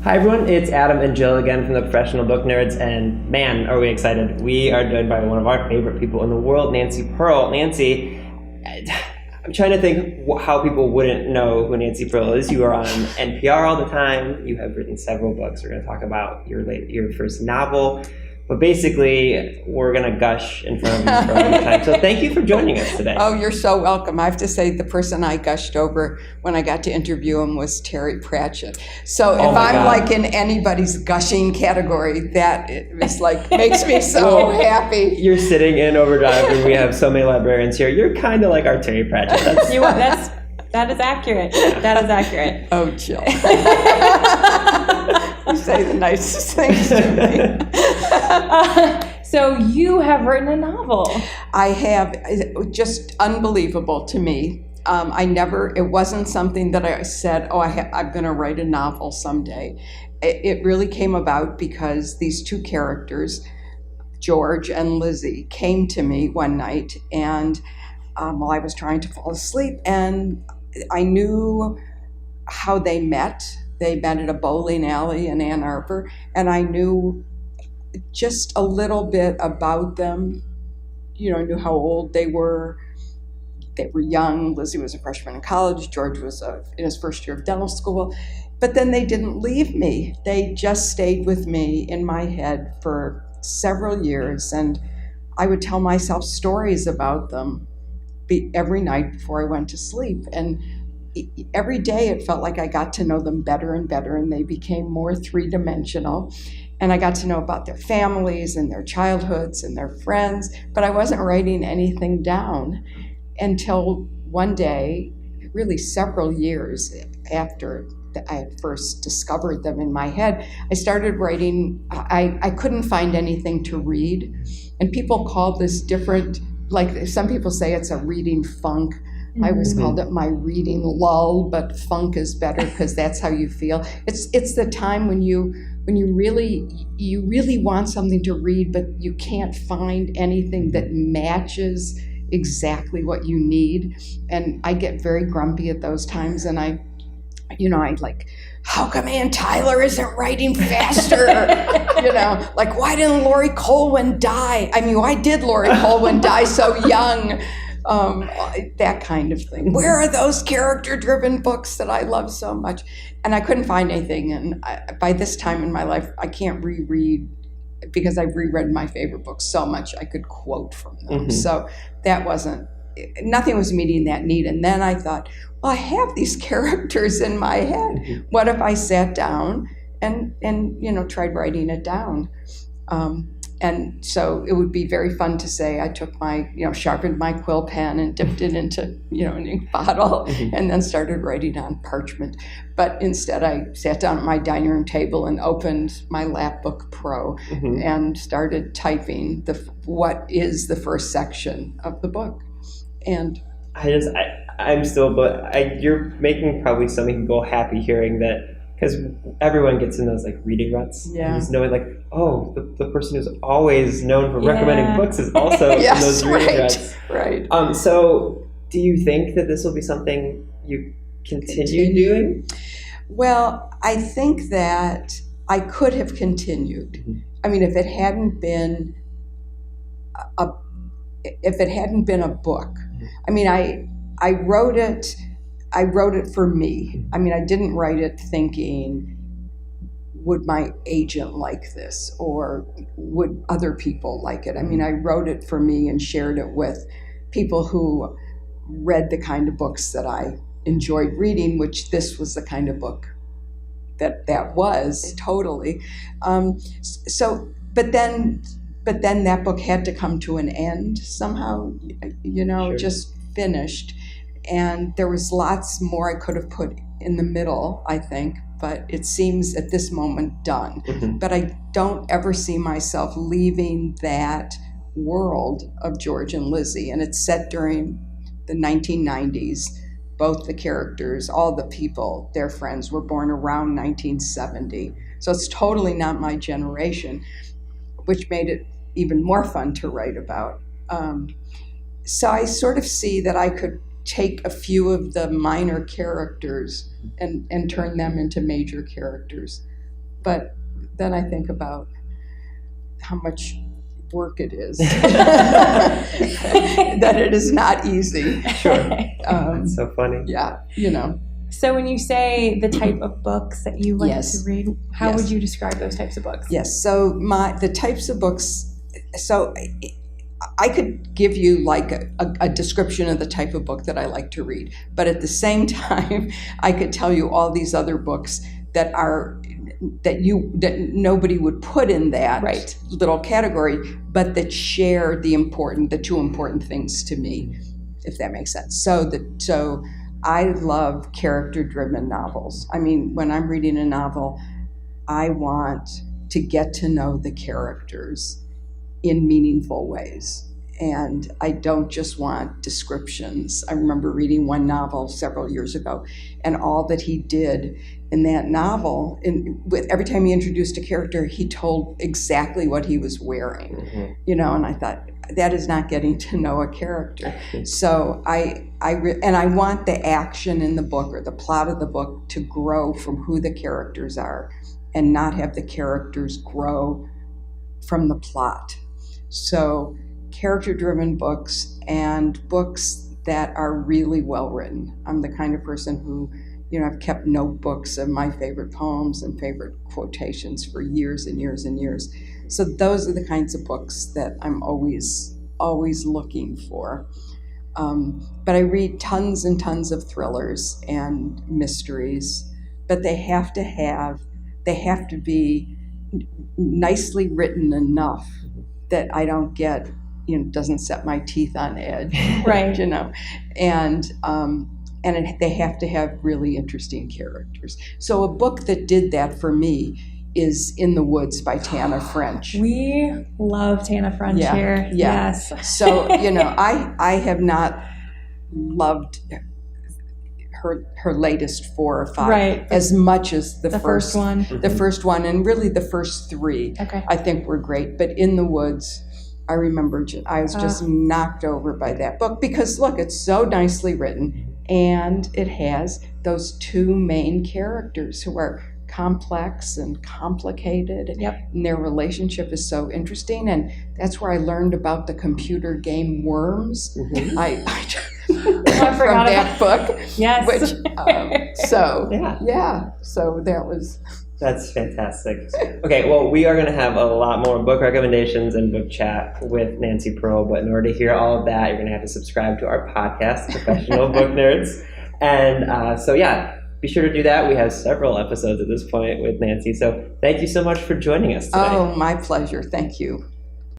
Hi everyone, it's Adam and Jill again from the Professional Book Nerds, and man, are we excited. We are joined by one of our favorite people in the world, Nancy Pearl. Nancy, I'm trying to think how people wouldn't know who Nancy Pearl is. You are on NPR all the time. You have written several books. We're going to talk about your first novel. But basically, we're going to gush in front of you for a long time. So thank you for joining us today. Oh, you're so welcome. I have to say the person I gushed over when I got to interview him was Terry Pratchett. So if I'm like in anybody's gushing category, that is like makes me so happy. You're sitting in Overdrive and we have so many librarians here. You're kind of like our Terry Pratchett. That is accurate. That is accurate. Oh, Jill. You say the nicest things to me. So you have written a novel. I have. Just unbelievable to me. It wasn't something that I said, I'm going to write a novel someday. It really came about because these two characters, George and Lizzie, came to me one night and while I was trying to fall asleep, and I knew how they met. They met at a bowling alley in Ann Arbor, and I knew just a little bit about them. You know, I knew how old they were. They were young. Lizzie was a freshman in college. George was in his first year of dental school. But then they didn't leave me. They just stayed with me in my head for several years, and I would tell myself stories about them every night before I went to sleep. And every day it felt like I got to know them better and better, and they became more three-dimensional. And I got to know about their families and their childhoods and their friends, but I wasn't writing anything down until one day, really several years after I had first discovered them in my head, I started writing. I couldn't find anything to read, and people called this different. Like some people say it's a reading funk. I always called it my reading lull, but funk is better because that's how you feel. It's the time when you really want something to read, but you can't find anything that matches exactly what you need. And I get very grumpy at those times, and I like, how come Ann Tyler isn't writing faster? Like, why didn't Laurie Colwin die? I mean, why did Laurie Colwin die so young? That kind of thing. Where are those character-driven books that I love so much? And I couldn't find anything. And by this time in my life, I can't reread because I've reread my favorite books so much I could quote from them. Mm-hmm. So nothing was meeting that need. And then I thought, well, I have these characters in my head. Mm-hmm. What if I sat down and tried writing it down? And so it would be very fun to say I took my, sharpened my quill pen and dipped it into, an ink bottle, mm-hmm. and then started writing on parchment. But instead I sat down at my dining room table and opened my Lapbook Pro, mm-hmm. and started typing what is the first section of the book. And you're making probably some people happy hearing that, because everyone gets in those like reading ruts. Yeah. Just knowing like, oh, the person who's always known for recommending books is also yes, in those reading ruts. Right. So do you think that this will be something you continue doing? Well, I think that I could have continued. Mm-hmm. I mean, if it hadn't been a book. Mm-hmm. I mean, I wrote it for me. I mean, I didn't write it thinking, would my agent like this, or would other people like it? I mean, I wrote it for me and shared it with people who read the kind of books that I enjoyed reading, which this was the kind of book that was totally. But then that book had to come to an end somehow, sure. Just finished. And there was lots more I could have put in the middle, I think, but it seems at this moment done. Mm-hmm. But I don't ever see myself leaving that world of George and Lizzie. And it's set during the 1990s. Both the characters, all the people, their friends, were born around 1970. So it's totally not my generation, which made it even more fun to write about. So I sort of see that I could take a few of the minor characters and turn them into major characters. but then I think about how much work it is, that it is not easy. Sure. That's so funny. Yeah, So when you say the type of books that you like Yes. to read, how Yes. would you describe those types of books? Yes, so the types of books, so I could give you like a description of the type of book that I like to read, but at the same time, I could tell you all these other books that nobody would put in that Right. little category, but that share the two important things to me, if that makes sense. So I love character-driven novels. I mean, when I'm reading a novel, I want to get to know the characters in meaningful ways. And I don't just want descriptions. I remember reading one novel several years ago, and all that he did in that novel, with every time he introduced a character, he told exactly what he was wearing. Mm-hmm. And I thought, that is not getting to know a character. So I want the action in the book or the plot of the book to grow from who the characters are, and not have the characters grow from the plot. So character-driven books and books that are really well written. I'm the kind of person who, I've kept notebooks of my favorite poems and favorite quotations for years and years and years. So those are the kinds of books that I'm always looking for. But I read tons and tons of thrillers and mysteries, but they have to be nicely written enough that I don't get, doesn't set my teeth on edge. Right. And they have to have really interesting characters. So a book that did that for me is In the Woods by Tana French. We love Tana French here. Yeah. Yes. So, I have not loved her latest 4 or 5 Right. as much as the first one. The first one, and really the first 3, Okay. I think were great. But In the Woods, I remember I was just knocked over by that book because, look, it's so nicely written, and it has those 2 main characters who are complex and complicated. Yep. And their relationship is so interesting, and that's where I learned about the computer game Worms. Mm-hmm. I forgot from that book. Yes. Which so Yeah. so that was. That's fantastic. Okay, well, we are going to have a lot more book recommendations and book chat with Nancy Pearl, but in order to hear all of that, you're going to have to subscribe to our podcast, Professional Book Nerds. And be sure to do that. We have several episodes at this point with Nancy, so thank you so much for joining us today. Oh, my pleasure. Thank you.